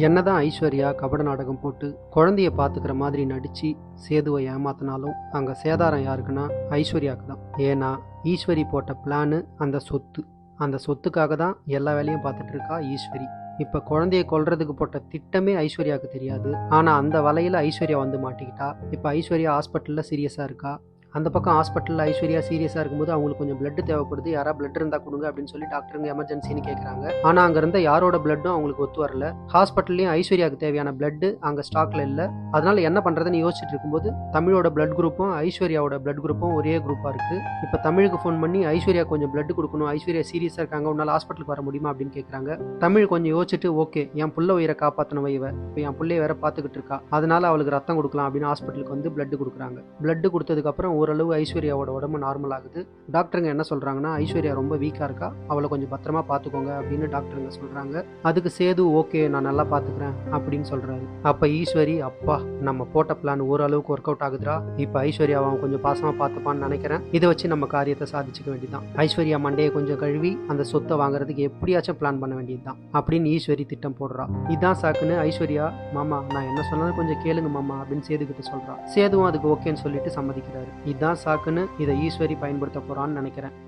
என்னதான் ஐஸ்வர்யா கபட நாடகம் போட்டு குழந்தைய பாத்துக்கிற மாதிரி நடிச்சு சேதுவை ஏமாத்தினாலும் அங்க சேதாரம் யாருக்குன்னா ஐஸ்வர்யாவுக்கு தான். ஏன்னா ஈஸ்வரி போட்ட பிளானு அந்த சொத்துக்காக தான் எல்லா வேலையும் பார்த்துட்டு இருக்கா ஈஸ்வரி. இப்ப குழந்தைய கொல்றதுக்கு போட்ட திட்டமே ஐஸ்வர்யாவுக்கு தெரியாது. ஆனா அந்த வலையில ஐஸ்வர்யா வந்து மாட்டிக்கிட்டா. இப்ப ஐஸ்வர்யா ஹாஸ்பிட்டல்ல சீரியஸா இருக்கா. அந்த பக்கம் ஹாஸ்பிட்டலில் ஐஸ்வர்யா சீரியஸாக இருக்கும்போது அவங்களுக்கு கொஞ்சம் பிளட் தேவைப்படுது. யாராவது பிளட் இருந்தால் கொடுங்க அப்படின்னு சொல்லி டாக்டருங்க எமர்ஜென்சின்னு கேட்குறாங்க. ஆனால் அங்கே இருந்த யாரோட பிளட்டும் அவங்களுக்கு ஒத்து வரல. ஹாஸ்பிட்டல்லையும் ஐஸ்வர்யாவுக்கு தேவையான பிளட் அங்கே ஸ்டாக்ல இல்லை. அதனால என்ன பண்ணுறதுன்னு யோசிச்சுட்டு இருக்கும்போது தமிழோட பிளட் குரூப்பும் ஐஸ்வர்யாவோட பிளட் குரூப்பும் ஒரே குரூப்பாக இருக்கு. இப்போ தமிழுக்கு ஃபோன் பண்ணி ஐஸ்வர்யா கொஞ்சம் பிளட் கொடுக்கணும், ஐஸ்வர்யா சீரியஸாக இருக்காங்க, உன்னால் ஹாஸ்பிட்டலுக்கு வர முடியுமா அப்படின்னு கேட்குறாங்க. தமிழ் கொஞ்சம் யோசிச்சுட்டு ஓகே, என் புள்ள உயிரை காப்பாற்றினவ இவ, இப்போ என் பிள்ளைய வேற பார்த்துக்கிட்டு இருக்கா, அதனால அவளுக்கு ரத்தம் கொடுக்கலாம் அப்படின்னு ஹாஸ்பிட்டலுக்கு வந்து பிளட் கொடுக்குறாங்க. பிளட் கொடுத்ததுக்கப்புறம் ஓரளவு ஐஸ்வர்யாவோட உடம்பு நார்மல் ஆகுது. டாக்டருங்க என்ன சொல்றாங்கன்னா, ஐஸ்வர்யா ரொம்ப வீக்கா இருக்கா, அவளை கொஞ்சம் பத்திரமா பாத்துக்கோங்க அப்படின்னு டாக்டருங்க சொல்றாங்க. அதுக்கு சேது ஓகே நான் நல்லா பாத்துக்கிறேன் அப்படின்னு சொல்றாரு. அப்ப ஈஸ்வரி, அப்பா நம்ம போட்ட பிளான் ஓரளவுக்கு ஒர்க் அவுட் ஆகுதுரா, இப்ப ஐஸ்வர்யா அவன் கொஞ்சம் பாசமா பாத்துப்பான்னு நினைக்கிறேன், இதை வச்சு நம்ம காரியத்தை சாதிச்சுக்க வேண்டியதான். ஐஸ்வர்யா மண்டையை கொஞ்சம் கழுவி அந்த சொத்தை வாங்குறதுக்கு எப்படியாச்சும் பிளான் பண்ண வேண்டியதுதான் அப்படின்னு ஈஸ்வரி திட்டம் போடுறா. இதான் சாக்குன்னு ஐஸ்வர்யா, மாமா நான் என்ன சொன்னாலும் கொஞ்சம் கேளுங்க மாமா அப்படின்னு சேதுக்கிட்ட சொல்றா. சேதுவும் அதுக்கு ஓகேன்னு சொல்லிட்டு சம்மதிக்கிறாரு. இதான் சாக்குன்னு இதை ஈஸ்வரி பயன்படுத்த போறான்னு நினைக்கிறேன்.